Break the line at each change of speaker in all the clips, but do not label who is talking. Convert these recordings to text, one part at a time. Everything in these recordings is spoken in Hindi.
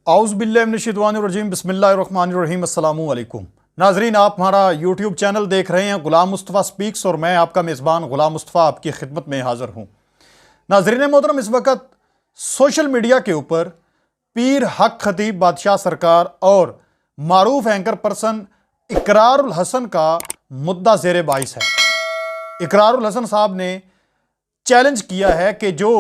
औज़ुबिल्लाहिमिनश्शैतानिर्रजीम बिस्मिल्लाहिर्रहमानिर्रहीम अस्सलामु अलैकुम। नाजरीन, आप हमारा यूट्यूब चैनल देख रहे हैं गुलाम मुस्तफ़ा स्पीक्स और मैं आपका मेज़बान गुलाम मुस्तफ़ा आपकी खिदमत में हाज़िर हूँ। नाजरीन मोहतरम, इस वक्त सोशल मीडिया के ऊपर पीर हक खतीब बादशाह सरकार और मारूफ एंकर पर्सन इकरारुल हसन का मुद्दा ज़ेर बाइस है। इकरारुल हसन साहब ने चैलेंज किया है कि जो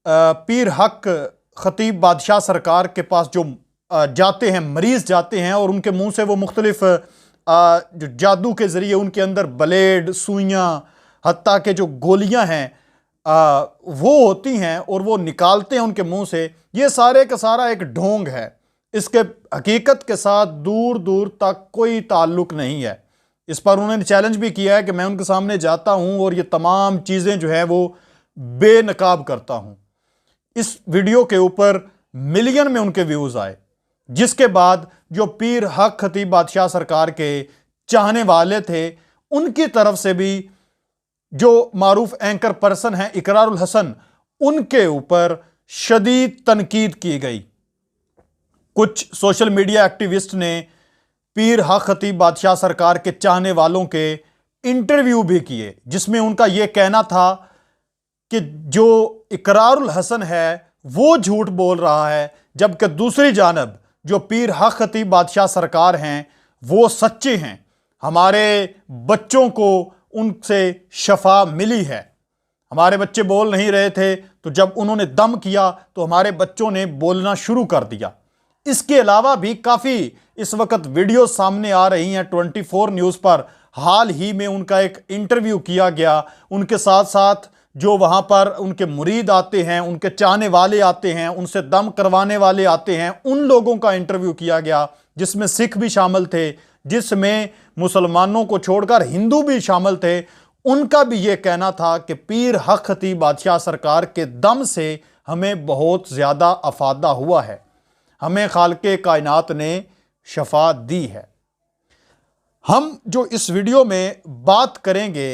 पीर हक खतीब बादशाह सरकार के पास जो जाते हैं, मरीज़ जाते हैं और उनके मुंह से वो मुख्तलिफ जो जादू के ज़रिए उनके अंदर ब्लेड, सुइयाँ, हत्ता के जो गोलियां हैं वो होती हैं और वो निकालते हैं उनके मुंह से, ये सारे का सारा एक ढोंग है। इसके हकीकत के साथ दूर दूर तक कोई ताल्लुक़ नहीं है। इस पर उन्होंने चैलेंज भी किया है कि मैं उनके सामने जाता हूं और ये तमाम चीज़ें जो है वो बेनकाब करता हूं। इस वीडियो के ऊपर मिलियन में उनके व्यूज़ आए, जिसके बाद जो पीर हक खतीब बादशाह सरकार के चाहने वाले थे उनकी तरफ से भी जो मारूफ एंकर पर्सन हैं इकरारुल हसन, उनके ऊपर शदीद तनकीद की गई। कुछ सोशल मीडिया एक्टिविस्ट ने पीर हक खतीब बादशाह सरकार के चाहने वालों के इंटरव्यू भी किए, जिसमें उनका यह कहना था कि जो इकरारुल हसन है वो झूठ बोल रहा है, जबकि दूसरी जानब जो पीर हक खतीब बादशाह सरकार हैं वो सच्चे हैं। हमारे बच्चों को उनसे शफा मिली है। हमारे बच्चे बोल नहीं रहे थे, तो जब उन्होंने दम किया तो हमारे बच्चों ने बोलना शुरू कर दिया। इसके अलावा भी काफ़ी इस वक्त वीडियो सामने आ रही हैं। 24 न्यूज़ पर हाल ही में उनका एक इंटरव्यू किया गया। उनके साथ साथ जो वहाँ पर उनके मुरीद आते हैं, उनके चाहने वाले आते हैं, उनसे दम करवाने वाले आते हैं, उन लोगों का इंटरव्यू किया गया, जिसमें सिख भी शामिल थे, जिसमें मुसलमानों को छोड़कर हिंदू भी शामिल थे। उनका भी ये कहना था कि पीर हक खतीब बादशाह सरकार के दम से हमें बहुत ज़्यादा अफादा हुआ है, हमें खालिक़े कायनात ने शफा दी है। हम जो इस वीडियो में बात करेंगे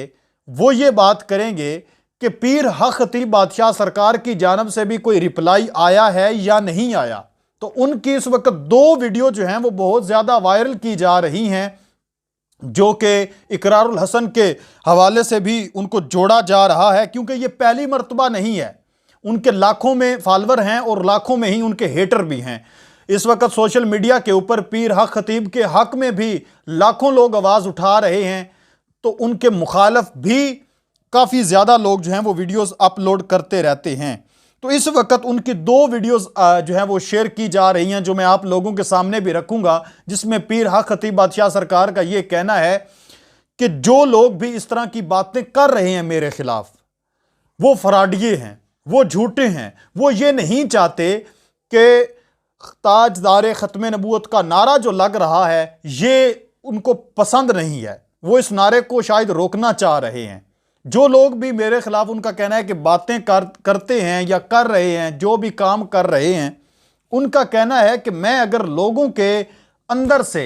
वो ये बात करेंगे कि पीर हक खतीब बादशाह सरकार की जानब से भी कोई रिप्लाई आया है या नहीं आया। तो उनकी इस वक्त दो वीडियो जो हैं वो बहुत ज़्यादा वायरल की जा रही हैं, जो कि इकरारुल हसन के हवाले से भी उनको जोड़ा जा रहा है, क्योंकि ये पहली मर्तबा नहीं है। उनके लाखों में फॉलोअर हैं और लाखों में ही उनके हेटर भी हैं। इस वक्त सोशल मीडिया के ऊपर पीर हक खतीब के हक में भी लाखों लोग आवाज़ उठा रहे हैं, तो उनके मुखालफ भी काफ़ी ज़्यादा लोग जो हैं वो वीडियोस अपलोड करते रहते हैं। तो इस वक्त उनकी दो वीडियोस जो हैं वो शेयर की जा रही हैं, जो मैं आप लोगों के सामने भी रखूंगा, जिसमें पीर हक खतीब बादशाह सरकार का ये कहना है कि जो लोग भी इस तरह की बातें कर रहे हैं मेरे खिलाफ, वो फराडिये हैं, वो झूठे हैं। वो ये नहीं चाहते कि ताजदार ख़त्म नबूवत का नारा जो लग रहा है ये उनको पसंद नहीं है। वो इस नारे को शायद रोकना चाह रहे हैं। जो लोग भी मेरे खिलाफ, उनका कहना है कि बातें करते हैं या कर रहे हैं, जो भी काम कर रहे हैं, उनका कहना है कि मैं अगर लोगों के अंदर से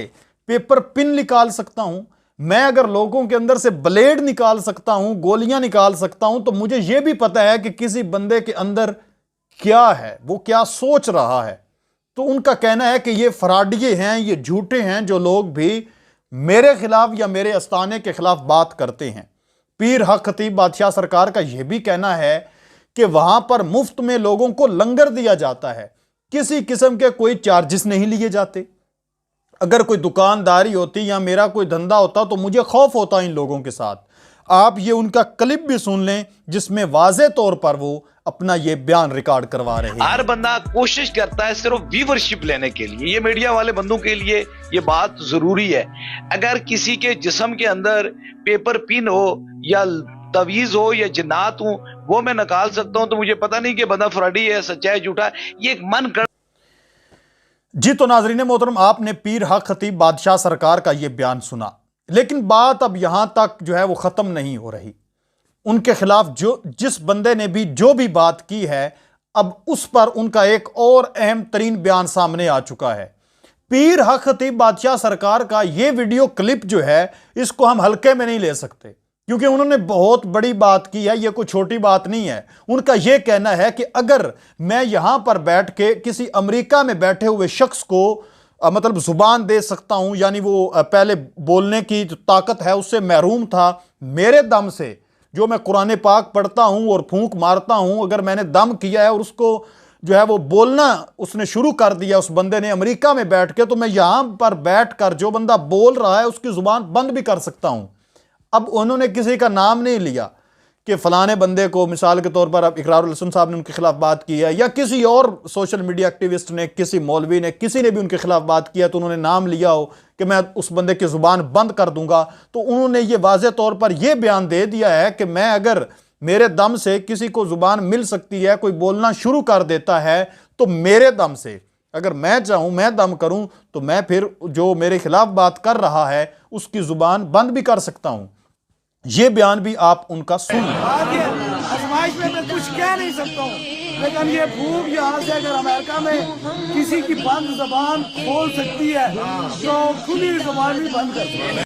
पेपर पिन निकाल सकता हूं, मैं अगर लोगों के अंदर से ब्लेड निकाल सकता हूं, गोलियां निकाल सकता हूं, तो मुझे यह भी पता है कि किसी बंदे के अंदर क्या है, वो क्या सोच रहा है। तो उनका कहना है कि ये फराडिये हैं, ये झूठे हैं जो लोग भी मेरे खिलाफ या मेरे आस्थाने के खिलाफ बात करते हैं। पीर हक खतीब बादशाह सरकार का यह भी कहना है कि वहां पर मुफ्त में लोगों को लंगर दिया जाता है, किसी किस्म के कोई चार्जेस नहीं लिए जाते। अगर कोई दुकानदारी होती या मेरा कोई धंधा होता तो मुझे खौफ होता इन लोगों के साथ। आप ये उनका क्लिप भी सुन लें, जिसमें वाज़े तौर पर वो अपना ये बयान रिकॉर्ड करवा रहे हैं।
हर बंदा कोशिश करता है सिर्फ व्यूवरशिप लेने के लिए। ये मीडिया वाले बंदों के लिए ये बात जरूरी है। अगर किसी के जिस्म के अंदर पेपर पिन हो या तवीज हो या जिन्नात हो, वो मैं निकाल सकता हूं, तो मुझे पता नहीं कि बंदा फ्रॉडी है, सच्चा है, झूठा है। ये एक मन कर
जी। तो नाजरीन मोहतरम, आपने पीर हक खतीब बादशाह सरकार का ये बयान सुना, लेकिन बात अब यहां तक जो है वो ख़त्म नहीं हो रही। उनके खिलाफ जिस बंदे ने भी जो भी बात की है, अब उस पर उनका एक और अहम तरीन बयान सामने आ चुका है। पीर हक खतीब बादशाह सरकार का ये वीडियो क्लिप जो है, इसको हम हल्के में नहीं ले सकते। क्योंकि उन्होंने बहुत बड़ी बात की है, ये कोई छोटी बात नहीं है। उनका यह कहना है कि अगर मैं यहां पर बैठ के किसी अमेरिका में बैठे हुए शख्स को मतलब जुबान दे सकता हूं, यानी वो पहले बोलने की जो ताकत है उससे महरूम था, मेरे दम से जो मैं कुरान पाक पढ़ता हूं और फूंक मारता हूं, अगर मैंने दम किया है और उसको जो है वो बोलना उसने शुरू कर दिया उस बंदे ने अमेरिका में बैठ के, तो मैं यहां पर बैठ कर जो बंदा बोल रहा है उसकी जुबान बंद भी कर सकता हूं। अब उन्होंने किसी का नाम नहीं लिया कि फलाने बंदे को, मिसाल के तौर पर अब इकरारुल हसन साहब ने उनके खिलाफ बात की है, या किसी और सोशल मीडिया एक्टिविस्ट ने, किसी मौलवी ने, किसी ने भी उनके खिलाफ बात किया तो उन्होंने नाम लिया हो कि मैं उस बंदे की जुबान बंद कर दूंगा। तो उन्होंने ये वाज़े तौर पर यह बयान दे दिया है कि मैं अगर मेरे दम से किसी को जुबान मिल सकती है, कोई बोलना शुरू कर देता है, तो मेरे दम से अगर मैं चाहूं, मैं दम करूं, तो मैं फिर जो मेरे खिलाफ बात कर रहा है उसकी जुबान बंद भी कर सकता हूं। ये बयान भी आप उनका सुन लें।
आगे आजमाइश में मैं कुछ कह नहीं सकता हूँ, लेकिन ये भूख यहाँ से अगर अमेरिका में किसी की बंद जबान खोल सकती है तो खुली जबान भी बंद कर सकती है।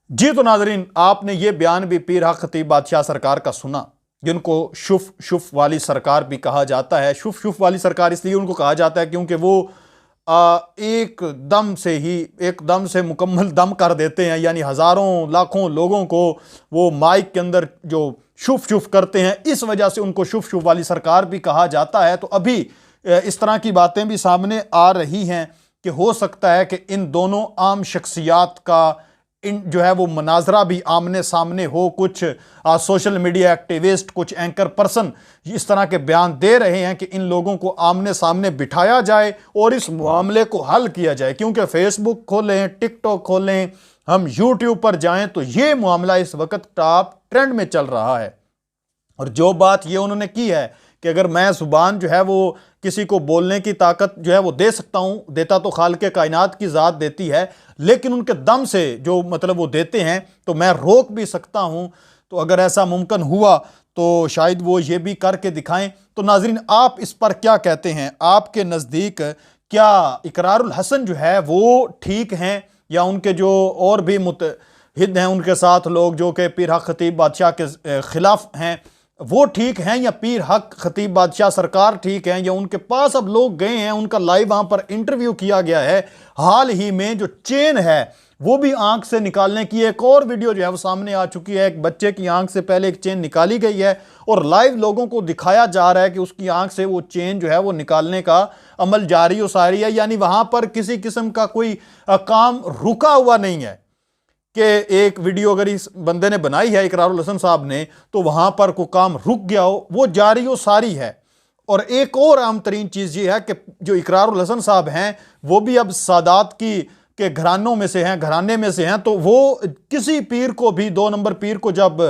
जी तो नाजरीन, आपने ये बयान भी पीर हक खतीब बादशाह सरकार का सुना, जिनको शुफ शुफ वाली सरकार भी कहा जाता है। शुफ शुफ वाली सरकार इसलिए उनको कहा जाता है क्योंकि वो एकदम से मुकम्मल दम कर देते हैं, यानी हज़ारों लाखों लोगों को वो माइक के अंदर जो शुफ शुफ करते हैं, इस वजह से उनको शुफ शुफ वाली सरकार भी कहा जाता है। तो अभी इस तरह की बातें भी सामने आ रही हैं कि हो सकता है कि इन दोनों आम शख्सियात का जो है वो मनाजरा भी आमने सामने हो। कुछ सोशल मीडिया एक्टिविस्ट, कुछ एंकर पर्सन इस तरह के बयान दे रहे हैं कि इन लोगों को आमने सामने बिठाया जाए और इस मामले को हल किया जाए। क्योंकि फेसबुक खोलें, टिकटॉक खोलें, हम यूट्यूब पर जाएं तो ये मामला इस वक्त टॉप ट्रेंड में चल रहा है। और जो बात ये उन्होंने की है कि अगर मैं जुबान जो है वो किसी को बोलने की ताकत जो है वो दे सकता हूँ, देता तो खालिक़े कायनात की ज़ात देती है, लेकिन उनके दम से जो मतलब वो देते हैं तो मैं रोक भी सकता हूँ। तो अगर ऐसा मुमकिन हुआ तो शायद वो ये भी करके दिखाएं। तो नाज़रीन, आप इस पर क्या कहते हैं? आपके नज़दीक क्या इकरारुल हसन जो है वो ठीक हैं, या उनके जो और भी मुतहिद हैं उनके साथ लोग जो कि पीर हक खतीब बादशाह के ख़िलाफ़ हैं वो ठीक हैं, या पीर हक खतीब बादशाह सरकार ठीक हैं? या उनके पास अब लोग गए हैं, उनका लाइव वहाँ पर इंटरव्यू किया गया है। हाल ही में जो चेन है वो भी आंख से निकालने की एक और वीडियो जो है वो सामने आ चुकी है। एक बच्चे की आंख से पहले एक चेन निकाली गई है और लाइव लोगों को दिखाया जा रहा है कि उसकी आंख से वो चेन जो है वो निकालने का अमल जारी और सारी है। यानी वहाँ पर किसी किस्म का कोई काम रुका हुआ नहीं है कि एक वीडियो अगर इस बंदे ने बनाई है इकरारुल हसन साहब ने तो वहां पर कोई काम रुक गया हो, वो जारी हो सारी है। और एक और अहम तरीन चीज़ ये है कि जो इकरारुल हसन साहब हैं वो भी अब सादात के घरानों में से हैं, घराने में से हैं। तो वो किसी पीर को भी, 2 नंबर पीर को जब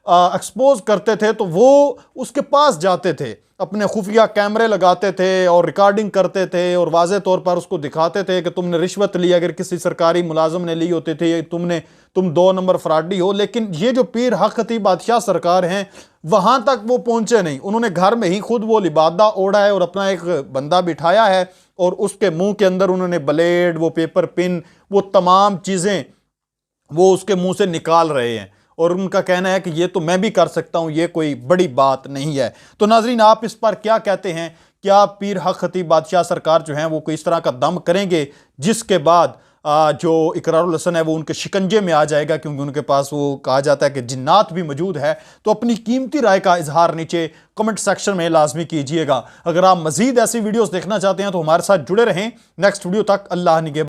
एक्सपोज करते थे तो वो उसके पास जाते थे, अपने खुफिया कैमरे लगाते थे और रिकॉर्डिंग करते थे और वाज़े तौर पर उसको दिखाते थे कि तुमने रिश्वत ली, अगर किसी सरकारी मुलाजिम ने ली होती थी, तुम 2 नंबर फ्रॉडी हो। लेकिन ये जो पीर हक खतीब बादशाह सरकार हैं वहाँ तक वो पहुँचे नहीं। उन्होंने घर में ही खुद वो लिबादा ओढ़ा है और अपना एक बंदा बिठाया है और उसके मुंह के अंदर उन्होंने ब्लेड, वो पेपर पिन, वो तमाम चीज़ें वो उसके मुंह से निकाल रहे हैं। और उनका कहना है कि ये तो मैं भी कर सकता हूँ, ये कोई बड़ी बात नहीं है। तो नाजरीन, आप इस पर क्या कहते हैं? क्या पीर हक खतीब बादशाह सरकार जो है वो कोई इस तरह का दम करेंगे जिसके बाद जो इकरारुल हसन है वो उनके शिकंजे में आ जाएगा, क्योंकि उनके पास वो कहा जाता है कि जिन्नात भी मौजूद है? तो अपनी कीमती राय का इजहार नीचे कमेंट सेक्शन में लाजमी कीजिएगा। अगर आप मजीद ऐसी वीडियोस देखना चाहते हैं तो हमारे साथ जुड़े रहें। नेक्स्ट वीडियो तक अल्लाह निगहबान।